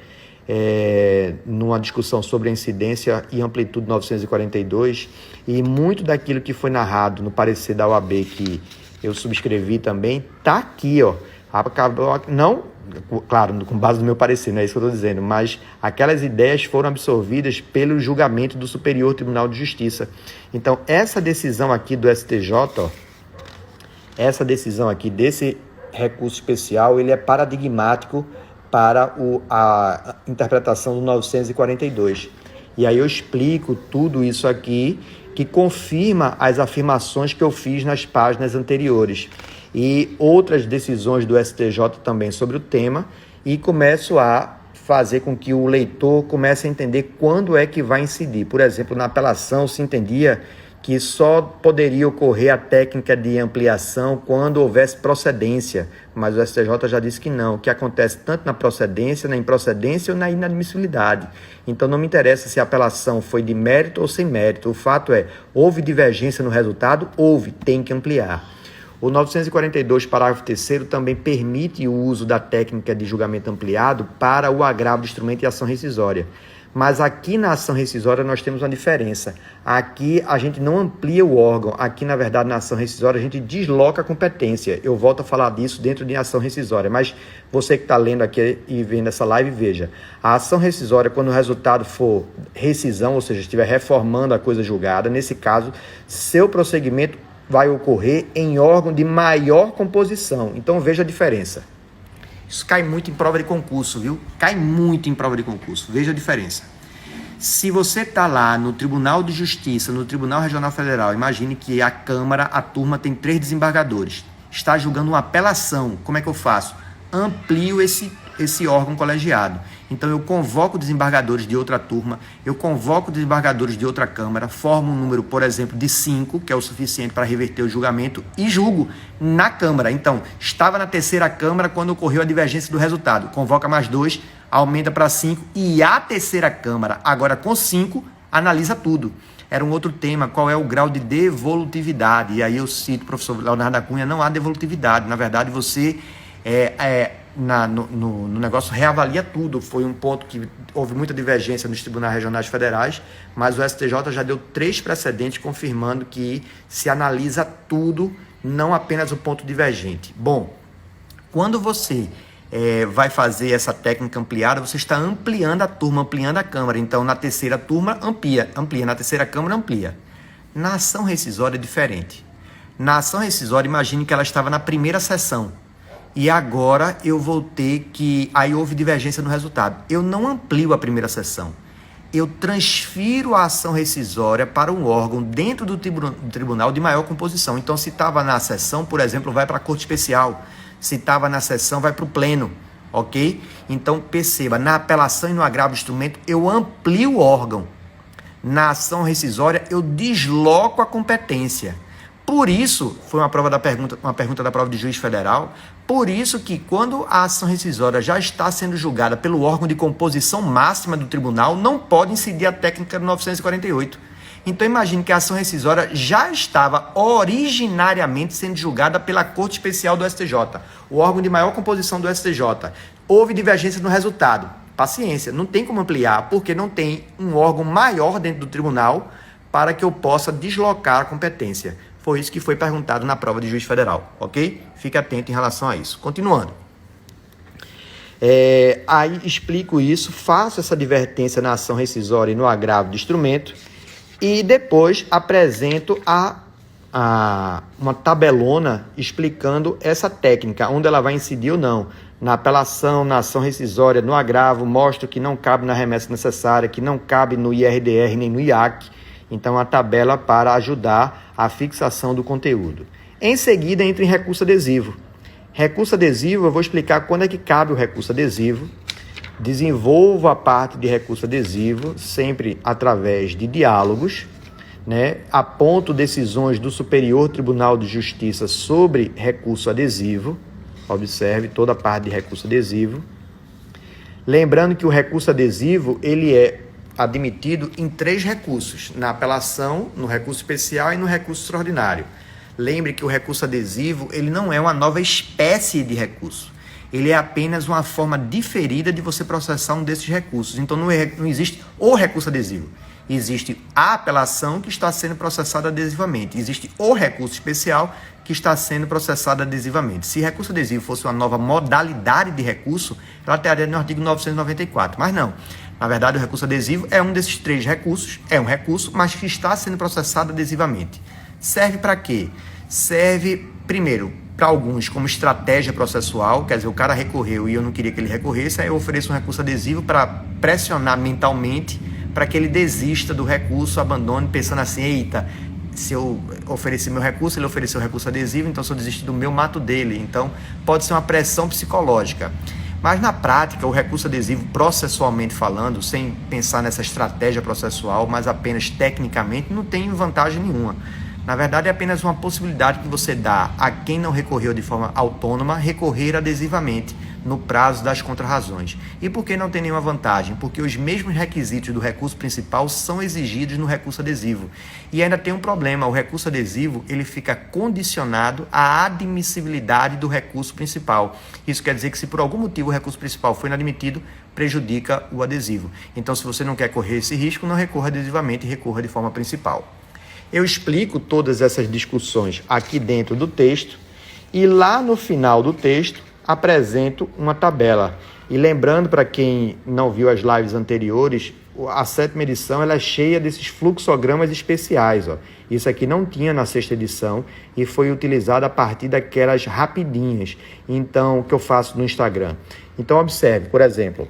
numa discussão sobre a incidência e amplitude 942, e muito daquilo que foi narrado no parecer da OAB, que eu subscrevi também, está aqui, ó. Não, claro, com base no meu parecer, não é isso que eu estou dizendo, mas aquelas ideias foram absorvidas pelo julgamento do Superior Tribunal de Justiça. Então, essa decisão aqui do STJ, ó, essa decisão aqui desse recurso especial, ele é paradigmático para a interpretação do 942. E aí eu explico tudo isso aqui, que confirma as afirmações que eu fiz nas páginas anteriores e outras decisões do STJ também sobre o tema, e começo a fazer com que o leitor comece a entender quando é que vai incidir. Por exemplo, na apelação se entendia que só poderia ocorrer a técnica de ampliação quando houvesse procedência, mas o STJ já disse que não, que acontece tanto na procedência, na improcedência ou na inadmissibilidade. Então não me interessa se a apelação foi de mérito ou sem mérito, o fato é, houve divergência no resultado? Houve, tem que ampliar. O 942, parágrafo 3º, também permite o uso da técnica de julgamento ampliado para o agravo de instrumento e ação rescisória. Mas aqui na ação rescisória nós temos uma diferença. Aqui a gente não amplia o órgão. Aqui, na verdade, na ação rescisória a gente desloca a competência. Eu volto a falar disso dentro de ação rescisória. Mas você que está lendo aqui e vendo essa live, veja. A ação rescisória, quando o resultado for rescisão, ou seja, estiver reformando a coisa julgada, nesse caso, seu prosseguimento vai ocorrer em órgão de maior composição. Então veja a diferença. Isso cai muito em prova de concurso, viu? Cai muito em prova de concurso. Veja a diferença. Se você está lá no Tribunal de Justiça, no Tribunal Regional Federal, imagine que a Câmara, a turma tem 3 desembargadores. Está julgando uma apelação. Como é que eu faço? Amplio esse órgão colegiado. Então eu convoco desembargadores de outra turma, eu convoco desembargadores de outra Câmara, formo um número, por exemplo, de 5, que é o suficiente para reverter o julgamento, e julgo na Câmara. Então, estava na terceira Câmara quando ocorreu a divergência do resultado. Convoca mais 2, aumenta para 5, e a terceira Câmara, agora com 5, analisa tudo. Era um outro tema, qual é o grau de devolutividade. E aí eu cito o professor Leonardo da Cunha, não há devolutividade. Na verdade, você no negócio reavalia tudo. Foi um ponto que houve muita divergência nos tribunais regionais federais, mas o STJ já deu 3 precedentes confirmando que se analisa tudo, não apenas o ponto divergente. Bom, quando você vai fazer essa técnica ampliada, você está ampliando a turma, ampliando a Câmara. Então, na terceira turma, amplia. Na terceira Câmara, amplia. Na ação rescisória é diferente. Na ação rescisória, imagine que ela estava na primeira sessão. E agora eu vou ter que... Aí houve divergência no resultado. Eu não amplio a primeira sessão. Eu transfiro a ação rescisória para um órgão dentro do tribunal de maior composição. Então, se estava na sessão, por exemplo, vai para a Corte Especial. Se estava na sessão, vai para o pleno. Ok? Então, perceba, na apelação e no agravo de instrumento, eu amplio o órgão. Na ação rescisória, eu desloco a competência. Por isso, foi uma pergunta da prova de juiz federal, por isso que quando a ação rescisória já está sendo julgada pelo órgão de composição máxima do tribunal, não pode incidir a técnica do 948. Então imagine que a ação rescisória já estava originariamente sendo julgada pela Corte Especial do STJ, o órgão de maior composição do STJ. Houve divergência no resultado. Paciência, não tem como ampliar, porque não tem um órgão maior dentro do tribunal para que eu possa deslocar a competência. Foi isso que foi perguntado na prova de juiz federal, ok? Fique atento em relação a isso. Continuando. Aí explico isso, faço essa advertência na ação rescisória e no agravo de instrumento e depois apresento uma tabelona explicando essa técnica, onde ela vai incidir ou não. Na apelação, na ação rescisória, no agravo, mostro que não cabe na remessa necessária, que não cabe no IRDR nem no IAC. Então, a tabela para ajudar a fixação do conteúdo. Em seguida, entra em recurso adesivo. Recurso adesivo, eu vou explicar quando é que cabe o recurso adesivo. Desenvolvo a parte de recurso adesivo, sempre através de diálogos, né? Aponto decisões do Superior Tribunal de Justiça sobre recurso adesivo. Observe toda a parte de recurso adesivo. Lembrando que o recurso adesivo, ele é admitido em 3 recursos, na apelação, no recurso especial e no recurso extraordinário. Lembre que o recurso adesivo, ele não é uma nova espécie de recurso. Ele é apenas uma forma diferida de você processar um desses recursos. Então, não existe o recurso adesivo. Existe a apelação que está sendo processada adesivamente. Existe o recurso especial que está sendo processado adesivamente. Se recurso adesivo fosse uma nova modalidade de recurso, ela estaria no artigo 994. Mas não. Na verdade, o recurso adesivo é um desses 3 recursos. É um recurso, mas que está sendo processado adesivamente. Serve para quê? Serve, primeiro, para alguns como estratégia processual, quer dizer, o cara recorreu e eu não queria que ele recorresse, aí eu ofereço um recurso adesivo para pressionar mentalmente para que ele desista do recurso, abandone, pensando assim, eita, se eu oferecer meu recurso, ele ofereceu o recurso adesivo, então se eu desistir do meu, mato dele. Então, pode ser uma pressão psicológica. Mas na prática, o recurso adesivo, processualmente falando, sem pensar nessa estratégia processual, mas apenas tecnicamente, não tem vantagem nenhuma. Na verdade, é apenas uma possibilidade que você dá a quem não recorreu de forma autônoma recorrer adesivamente no prazo das contrarrazões. E por que não tem nenhuma vantagem? Porque os mesmos requisitos do recurso principal são exigidos no recurso adesivo. E ainda tem um problema, o recurso adesivo ele fica condicionado à admissibilidade do recurso principal. Isso quer dizer que se por algum motivo o recurso principal foi inadmitido, prejudica o adesivo. Então, se você não quer correr esse risco, não recorra adesivamente e recorra de forma principal. Eu explico todas essas discussões aqui dentro do texto e lá no final do texto apresento uma tabela. E lembrando para quem não viu as lives anteriores, a 7ª edição ela é cheia desses fluxogramas especiais. Ó. Isso aqui não tinha na 6ª edição e foi utilizado a partir daquelas rapidinhas. Então, o que eu faço no Instagram? Então, observe, por exemplo,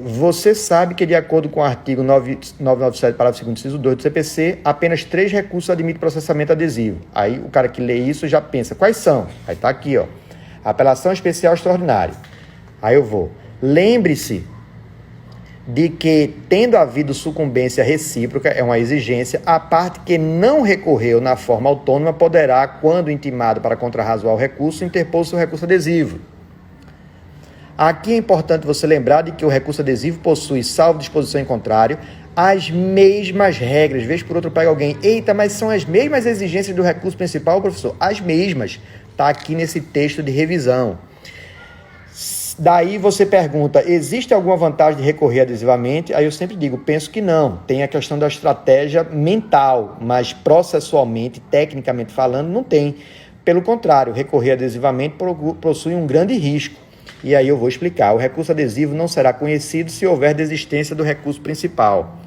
você sabe que, de acordo com o artigo 997, parágrafo 2º, inciso 2 do CPC, apenas 3 recursos admitem processamento adesivo. Aí o cara que lê isso já pensa, quais são? Aí está aqui, ó, apelação especial extraordinária. Aí eu vou. Lembre-se de que, tendo havido sucumbência recíproca, é uma exigência, a parte que não recorreu na forma autônoma poderá, quando intimado para contrarrazoar o recurso, interpor seu recurso adesivo. Aqui é importante você lembrar de que o recurso adesivo possui, salvo disposição em contrário, as mesmas regras. Vez por outro pega alguém, eita, mas são as mesmas exigências do recurso principal, professor? As mesmas. Está aqui nesse texto de revisão. Daí você pergunta, existe alguma vantagem de recorrer adesivamente? Aí eu sempre digo, penso que não. Tem a questão da estratégia mental, mas processualmente, tecnicamente falando, não tem. Pelo contrário, recorrer adesivamente possui um grande risco. E aí eu vou explicar. O recurso adesivo não será conhecido se houver desistência do recurso principal.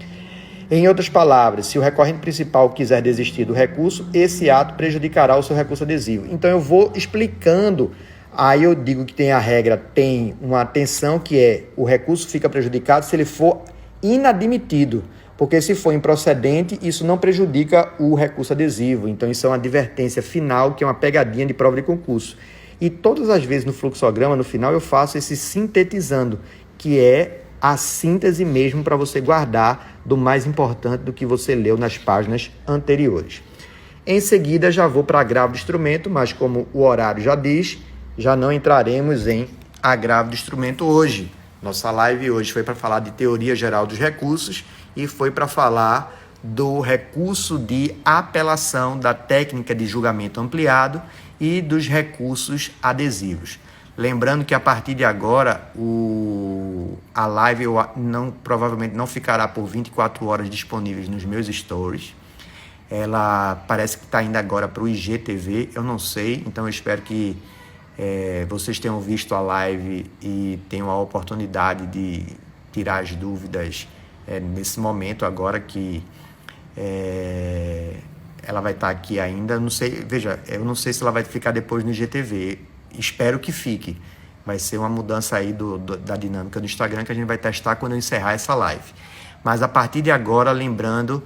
Em outras palavras, se o recorrente principal quiser desistir do recurso, esse ato prejudicará o seu recurso adesivo. Então eu vou explicando. Aí eu digo que tem a regra, tem uma atenção que é o recurso fica prejudicado se ele for inadmitido. Porque se for improcedente, isso não prejudica o recurso adesivo. Então isso é uma advertência final, que é uma pegadinha de prova de concurso. E todas as vezes no fluxograma, no final, eu faço esse sintetizando, que é a síntese mesmo para você guardar do mais importante do que você leu nas páginas anteriores. Em seguida, já vou para agravo de instrumento, mas como o horário já diz, já não entraremos em agravo de instrumento hoje. Nossa live hoje foi para falar de teoria geral dos recursos e foi para falar do recurso de apelação da técnica de julgamento ampliado e dos recursos adesivos. Lembrando que a partir de agora a live provavelmente não ficará por 24 horas disponíveis nos meus stories. Ela parece que está indo agora para o IGTV, eu não sei, então eu espero que vocês tenham visto a live e tenham a oportunidade de tirar as dúvidas nesse momento agora que ela vai estar aqui ainda, não sei, veja, eu não sei se ela vai ficar depois no IGTV, espero que fique, vai ser uma mudança aí da dinâmica do Instagram que a gente vai testar quando eu encerrar essa live. Mas a partir de agora, lembrando,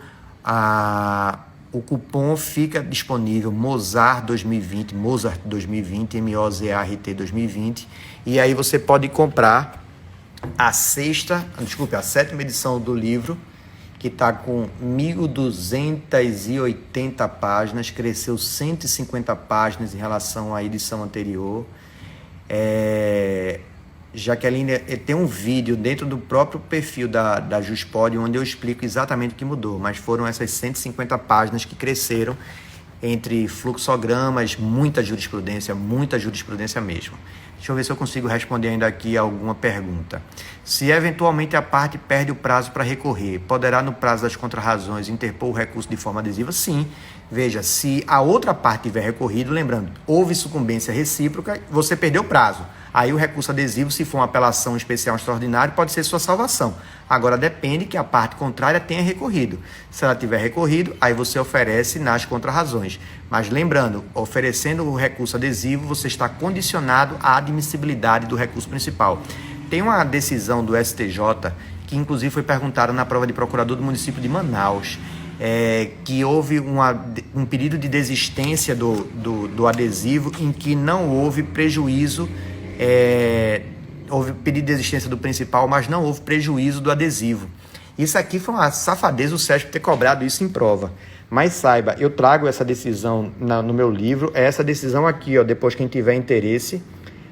o cupom fica disponível Mozart 2020, MOZART 2020, e aí você pode comprar a 7ª edição do livro, que está com 1.280 páginas, cresceu 150 páginas em relação à edição anterior. Jaqueline, tem um vídeo dentro do próprio perfil da Juspod, onde eu explico exatamente o que mudou, mas foram essas 150 páginas que cresceram entre fluxogramas, muita jurisprudência mesmo. Deixa eu ver se eu consigo responder ainda aqui alguma pergunta. Se eventualmente a parte perde o prazo para recorrer, poderá no prazo das contrarrazões interpor o recurso de forma adesiva? Sim. Veja, se a outra parte tiver recorrido, lembrando, houve sucumbência recíproca, você perdeu o prazo. Aí o recurso adesivo, se for uma apelação especial extraordinária, pode ser sua salvação. Agora depende que a parte contrária tenha recorrido. Se ela tiver recorrido, aí você oferece nas contrarrazões. Mas lembrando, oferecendo o recurso adesivo, você está condicionado à admissibilidade do recurso principal. Tem uma decisão do STJ, que inclusive foi perguntada na prova de procurador do município de Manaus, que houve um pedido de desistência do adesivo em que não houve prejuízo. Houve pedido de desistência do principal, mas não houve prejuízo do adesivo. Isso aqui foi uma safadeza do SESP ter cobrado isso em prova. Mas saiba, eu trago essa decisão no meu livro, essa decisão aqui, ó, depois quem tiver interesse,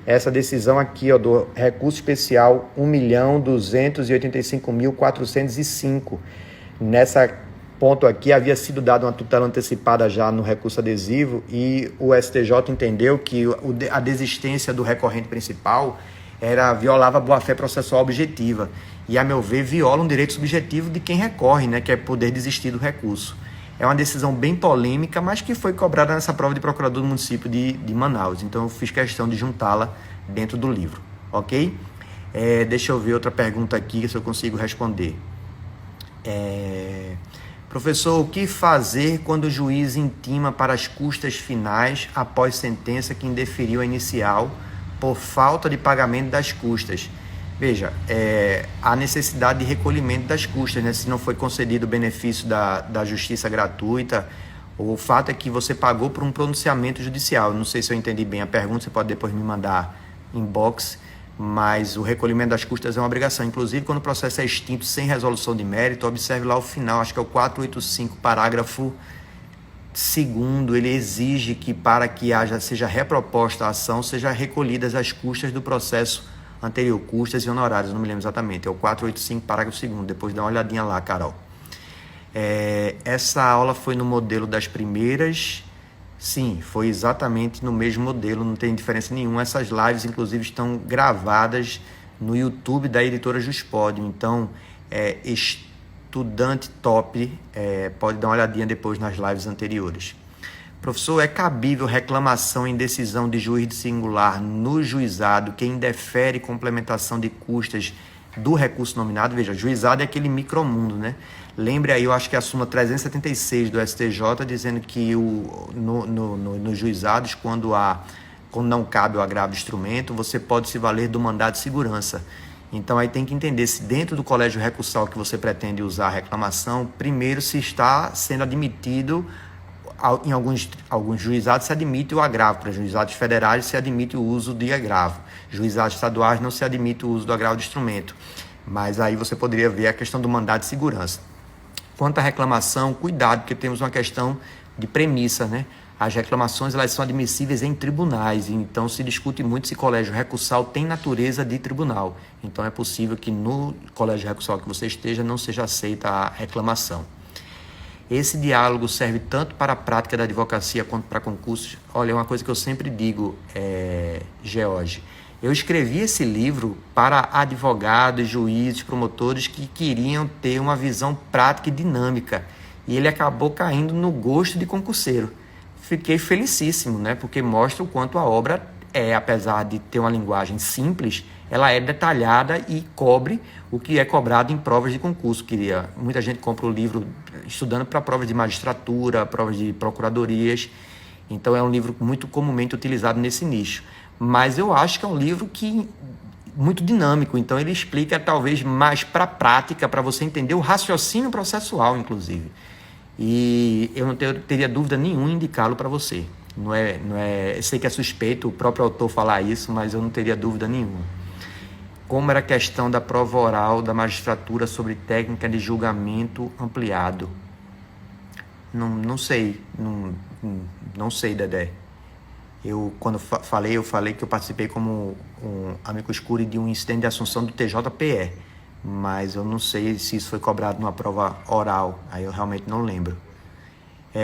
essa decisão aqui, ó, do recurso especial 1.285.405. Nessa ponto aqui havia sido dada uma tutela antecipada já no recurso adesivo e o STJ entendeu que a desistência do recorrente principal violava a boa-fé processual objetiva e, a meu ver, viola um direito subjetivo de quem recorre, né, que é poder desistir do recurso. É uma decisão bem polêmica, mas que foi cobrada nessa prova de procurador do município de Manaus. Então, eu fiz questão de juntá-la dentro do livro, ok? Deixa eu ver outra pergunta aqui, se eu consigo responder. Professor, o que fazer quando o juiz intima para as custas finais após sentença que indeferiu a inicial por falta de pagamento das custas? Veja, a necessidade de recolhimento das custas, né? Se não foi concedido o benefício da justiça gratuita, o fato é que você pagou por um pronunciamento judicial. Não sei se eu entendi bem a pergunta, você pode depois me mandar inbox, mas o recolhimento das custas é uma obrigação. Inclusive, quando o processo é extinto sem resolução de mérito, observe lá o final, acho que é o 485, parágrafo 2º, ele exige que para que seja reproposta a ação, sejam recolhidas as custas do processo anterior, custas e honorários, não me lembro exatamente, é o 485, parágrafo 2º, depois dá uma olhadinha lá, Carol. Essa aula foi no modelo das primeiras. Sim, foi exatamente no mesmo modelo, não tem diferença nenhuma. Essas lives, inclusive, estão gravadas no YouTube da editora Juspódio. Então, estudante top, pode dar uma olhadinha depois nas lives anteriores. Professor, é cabível reclamação em decisão de juiz de singular no juizado que indefere complementação de custas do recurso nominado? Veja, juizado é aquele micromundo, né? Lembre aí, eu acho que é a súmula 376 do STJ, dizendo que nos juizados, quando não cabe o agravo de instrumento, você pode se valer do mandado de segurança. Então aí tem que entender se dentro do colégio recursal que você pretende usar a reclamação, primeiro se está sendo admitido, em alguns juizados se admite o agravo, para juizados federais se admite o uso de agravo, juizados estaduais não se admite o uso do agravo de instrumento, mas aí você poderia ver a questão do mandado de segurança. Quanto à reclamação, cuidado, porque temos uma questão de premissa, né? As reclamações elas são admissíveis em tribunais, então se discute muito se colégio recursal tem natureza de tribunal, então é possível que no colégio recursal que você esteja não seja aceita a reclamação. Esse diálogo serve tanto para a prática da advocacia quanto para concursos. Olha, é uma coisa que eu sempre digo, George. Eu escrevi esse livro para advogados, juízes, promotores que queriam ter uma visão prática e dinâmica. E ele acabou caindo no gosto de concurseiro. Fiquei felicíssimo, né? Porque mostra o quanto a obra apesar de ter uma linguagem simples, ela é detalhada e cobre o que é cobrado em provas de concurso. Muita gente compra o livro estudando para provas de magistratura, provas de procuradorias. Então é um livro muito comumente utilizado nesse nicho. Mas eu acho que é um livro muito dinâmico, então ele explica talvez mais para a prática, para você entender o raciocínio processual, inclusive. E eu não teria dúvida nenhuma em indicá-lo para você. Eu sei que é suspeito o próprio autor falar isso, mas eu não teria dúvida nenhuma. Como era a questão da prova oral da magistratura sobre técnica de julgamento ampliado? Não sei, não sei, Dedé. Quando eu falei que eu participei como um amicus curiae de um incidente de assunção do TJPE, mas eu não sei se isso foi cobrado numa prova oral, aí eu realmente não lembro.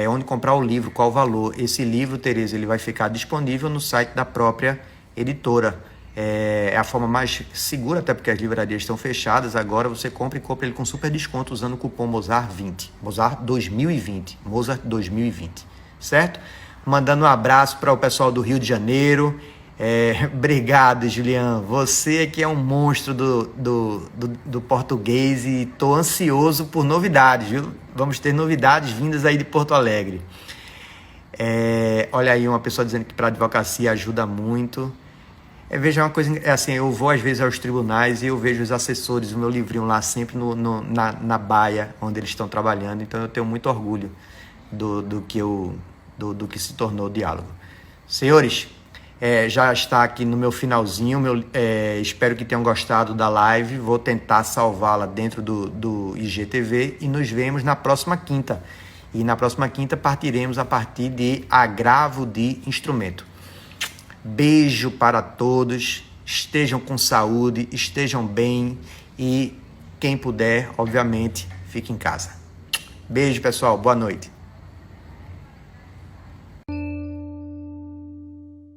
Onde comprar o livro, qual o valor? Esse livro, Tereza, ele vai ficar disponível no site da própria editora. É a forma mais segura, até porque as livrarias estão fechadas. Agora você compra ele com super desconto usando o cupom Mozart20, Mozart 2020, Mozart 2020, certo? Mandando um abraço para o pessoal do Rio de Janeiro. Obrigado, Julian. Você que é um monstro do português e estou ansioso por novidades, viu? Vamos ter novidades vindas aí de Porto Alegre. Olha aí uma pessoa dizendo que para a advocacia ajuda muito. Veja uma coisa, assim, eu vou às vezes aos tribunais e eu vejo os assessores, o meu livrinho lá sempre na baia onde eles estão trabalhando, então eu tenho muito orgulho do que se tornou o diálogo. Senhores, já está aqui no meu finalzinho, espero que tenham gostado da live, vou tentar salvá-la dentro do IGTV e nos vemos na próxima quinta. E na próxima quinta partiremos a partir de agravo de instrumento. Beijo para todos, estejam com saúde, estejam bem e quem puder, obviamente, fique em casa. Beijo, pessoal, boa noite.